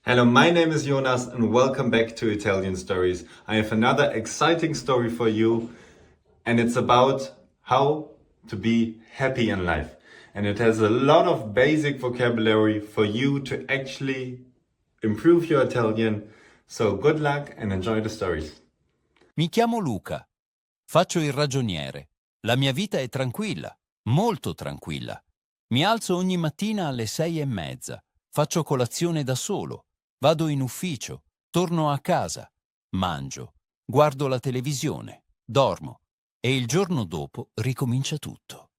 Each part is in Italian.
Hello, my name is Jonas and welcome back to Italian Stories. I have another exciting story for you and it's about how to be happy in life. And it has a lot of basic vocabulary for you to actually improve your Italian. So good luck and enjoy the stories. Mi chiamo Luca. Faccio il ragioniere. La mia vita è tranquilla, molto tranquilla. Mi alzo ogni mattina alle 6:30. Faccio colazione da solo. Vado in ufficio. Torno a casa. Mangio. Guardo la televisione. Dormo. E il giorno dopo ricomincia tutto.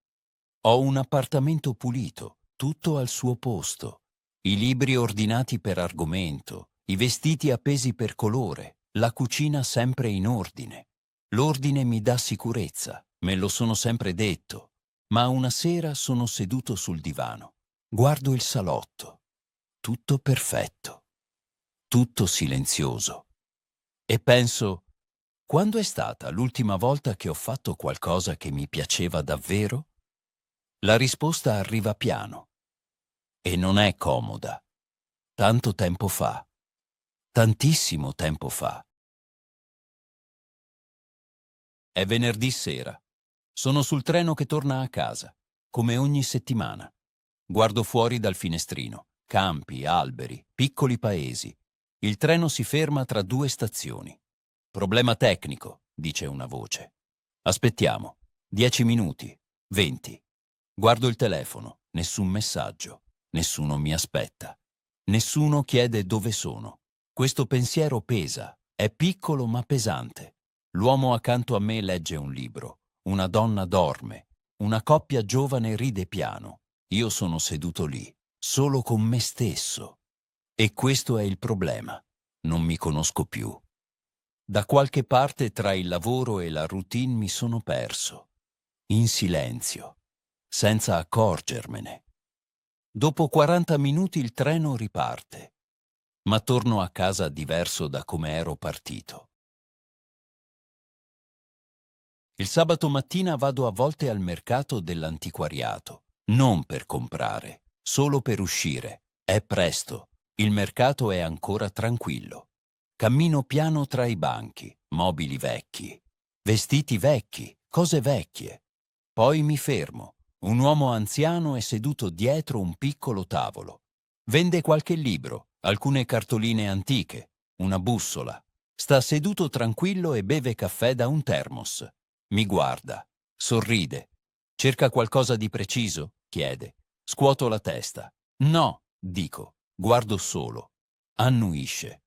Ho un appartamento pulito, tutto al suo posto. I libri ordinati per argomento, i vestiti appesi per colore, la cucina sempre in ordine. L'ordine mi dà sicurezza, me lo sono sempre detto, ma una sera sono seduto sul divano. Guardo il salotto. Tutto perfetto. Tutto silenzioso. E penso, quando è stata l'ultima volta che ho fatto qualcosa che mi piaceva davvero? La risposta arriva piano. E non è comoda. Tanto tempo fa. Tantissimo tempo fa. È venerdì sera. Sono sul treno che torna a casa, come ogni settimana. Guardo fuori dal finestrino. Campi, alberi, piccoli paesi. Il treno si ferma tra due stazioni. Problema tecnico, dice una voce. Aspettiamo. 10 minuti. 20. Guardo il telefono. Nessun messaggio. Nessuno mi aspetta. Nessuno chiede dove sono. Questo pensiero pesa. È piccolo ma pesante. L'uomo accanto a me legge un libro. Una donna dorme. Una coppia giovane ride piano. Io sono seduto lì, solo con me stesso. E questo è il problema. Non mi conosco più. Da qualche parte tra il lavoro e la routine mi sono perso. In silenzio, senza accorgermene. Dopo 40 minuti il treno riparte, ma torno a casa diverso da come ero partito. Il sabato mattina vado a volte al mercato dell'antiquariato, non per comprare, solo per uscire. È presto, il mercato è ancora tranquillo. Cammino piano tra i banchi, mobili vecchi, vestiti vecchi, cose vecchie. Poi mi fermo. Un uomo anziano è seduto dietro un piccolo tavolo. Vende qualche libro, alcune cartoline antiche, una bussola. Sta seduto tranquillo e beve caffè da un termos. Mi guarda, sorride. Cerca qualcosa di preciso? Chiede. Scuoto la testa. No, dico, guardo solo. Annuisce.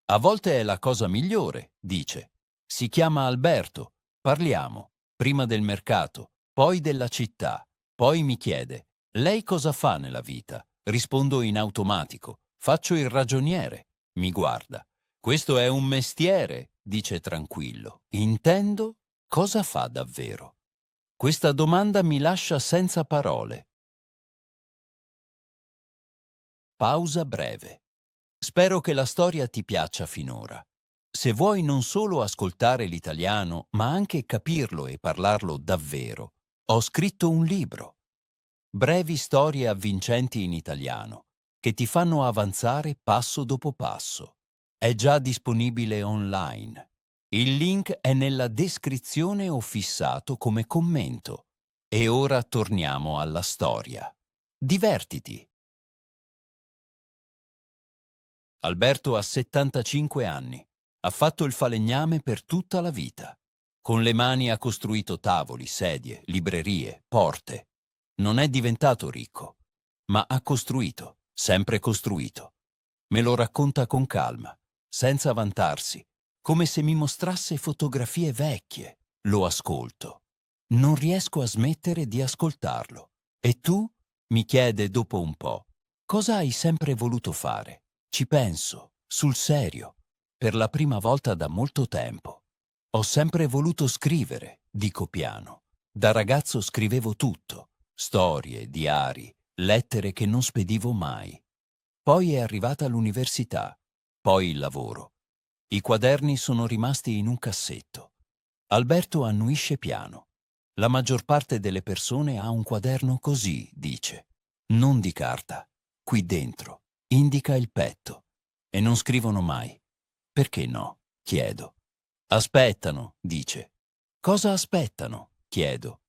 A volte è la cosa migliore, dice. Si chiama Alberto. Parliamo, prima del mercato, poi della città. Poi mi chiede, lei cosa fa nella vita? Rispondo in automatico, faccio il ragioniere. Mi guarda. Questo è un mestiere, dice tranquillo. Intendo? Cosa fa davvero? Questa domanda mi lascia senza parole. Pausa breve. Spero che la storia ti piaccia finora. Se vuoi non solo ascoltare l'italiano, ma anche capirlo e parlarlo davvero, ho scritto un libro. Brevi storie avvincenti in italiano, che ti fanno avanzare passo dopo passo. È già disponibile online. Il link è nella descrizione o fissato come commento. E ora torniamo alla storia. Divertiti! Alberto ha 75 anni. Ha fatto il falegname per tutta la vita. Con le mani ha costruito tavoli, sedie, librerie, porte. Non è diventato ricco, ma ha costruito, sempre costruito. Me lo racconta con calma, senza vantarsi, come se mi mostrasse fotografie vecchie. Lo ascolto. Non riesco a smettere di ascoltarlo. E tu? Mi chiede dopo un po'. Cosa hai sempre voluto fare? Ci penso, sul serio, per la prima volta da molto tempo. Ho sempre voluto scrivere, dico piano. Da ragazzo scrivevo tutto, storie, diari, lettere che non spedivo mai. Poi è arrivata l'università, poi il lavoro. I quaderni sono rimasti in un cassetto. Alberto annuisce piano. La maggior parte delle persone ha un quaderno così, dice. Non di carta. Qui dentro. Indica il petto. e non scrivono mai. Perché no? Chiedo. Aspettano, dice. Cosa aspettano? Chiedo.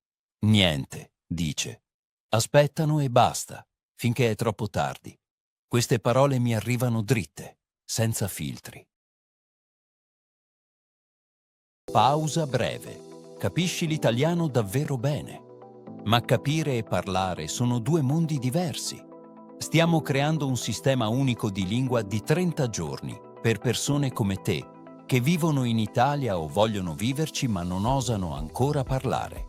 Niente, dice. Aspettano e basta, finché è troppo tardi. Queste parole mi arrivano dritte, senza filtri. Pausa breve. Capisci l'italiano davvero bene. Ma capire e parlare sono due mondi diversi. Stiamo creando un sistema unico di lingua di 30 giorni per persone come te, che vivono in Italia o vogliono viverci ma non osano ancora parlare.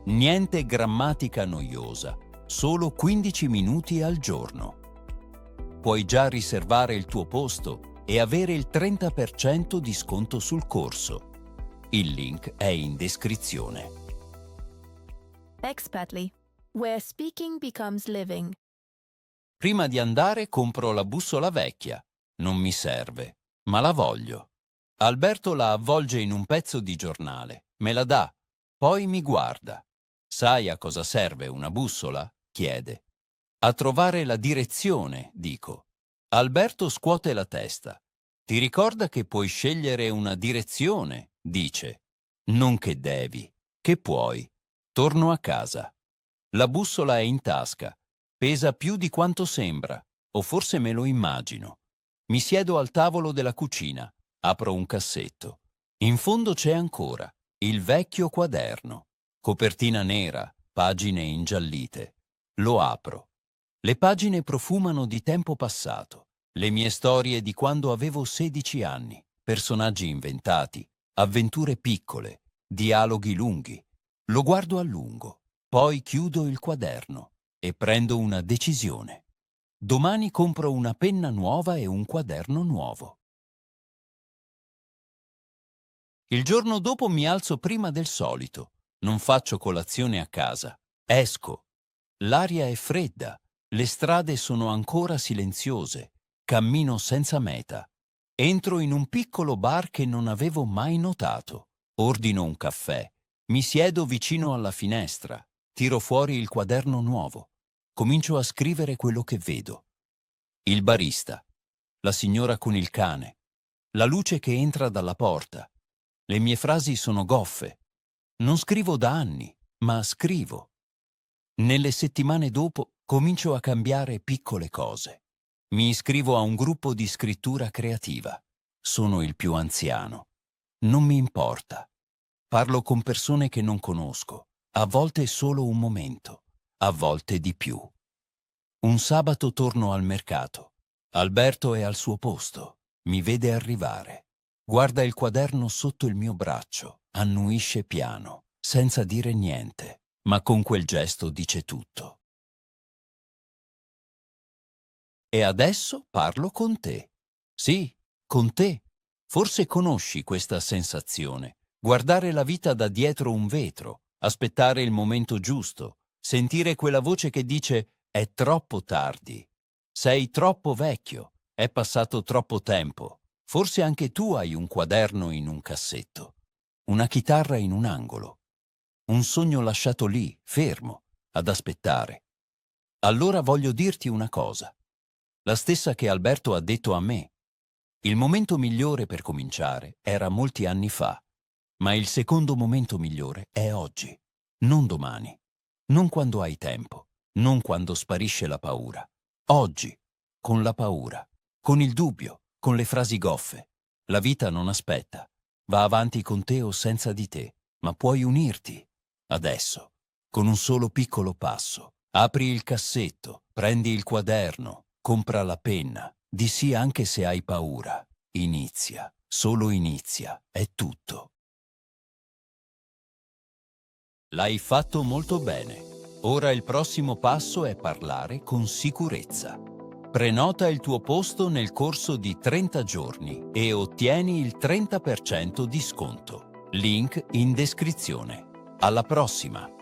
Niente grammatica noiosa, solo 15 minuti al giorno. Puoi già riservare il tuo posto e avere il 30% di sconto sul corso. Il link è in descrizione. Expatly, where speaking becomes living. Prima di andare compro la bussola vecchia. Non mi serve, ma la voglio. Alberto la avvolge in un pezzo di giornale, me la dà, poi mi guarda. Sai a cosa serve una bussola? Chiede. A trovare la direzione, dico. Alberto scuote la testa. Ti ricorda che puoi scegliere una direzione, dice. Non che devi, che puoi. Torno a casa. La bussola è in tasca. Pesa più di quanto sembra, o forse me lo immagino. Mi siedo al tavolo della cucina, apro un cassetto. In fondo c'è ancora il vecchio quaderno. Copertina nera, pagine ingiallite. Lo apro. Le pagine profumano di tempo passato. Le mie storie di quando avevo 16 anni. Personaggi inventati, avventure piccole, dialoghi lunghi. Lo guardo a lungo, poi chiudo il quaderno e prendo una decisione. Domani compro una penna nuova e un quaderno nuovo. Il giorno dopo mi alzo prima del solito. Non faccio colazione a casa. Esco. L'aria è fredda. Le strade sono ancora silenziose. Cammino senza meta. Entro in un piccolo bar che non avevo mai notato. Ordino un caffè. Mi siedo vicino alla finestra. Tiro fuori il quaderno nuovo. Comincio a scrivere quello che vedo. Il barista. La signora con il cane. La luce che entra dalla porta. Le mie frasi sono goffe. Non scrivo da anni, ma scrivo. Nelle settimane dopo comincio a cambiare piccole cose. Mi iscrivo a un gruppo di scrittura creativa. Sono il più anziano. Non mi importa. Parlo con persone che non conosco. A volte solo un momento, a volte di più. Un sabato torno al mercato. Alberto è al suo posto. Mi vede arrivare. Guarda il quaderno sotto il mio braccio. Annuisce piano, senza dire niente, ma con quel gesto dice tutto. E adesso parlo con te. Sì, con te. Forse conosci questa sensazione. Guardare la vita da dietro un vetro, aspettare il momento giusto, sentire quella voce che dice «È troppo tardi», «Sei troppo vecchio», «È passato troppo tempo». Forse anche tu hai un quaderno in un cassetto, una chitarra in un angolo, un sogno lasciato lì, fermo, ad aspettare. Allora voglio dirti una cosa, la stessa che Alberto ha detto a me. Il momento migliore per cominciare era molti anni fa, ma il secondo momento migliore è oggi, non domani, non quando hai tempo, non quando sparisce la paura. Oggi, con la paura, con il dubbio, con le frasi goffe. La vita non aspetta, va avanti con te o senza di te, ma puoi unirti. Adesso, con un solo piccolo passo. Apri il cassetto, prendi il quaderno, compra la penna, di sì anche se hai paura. Inizia, solo inizia, è tutto. L'hai fatto molto bene. Ora il prossimo passo è parlare con sicurezza. Prenota il tuo posto nel corso di 30 giorni e ottieni il 30% di sconto. Link in descrizione. Alla prossima!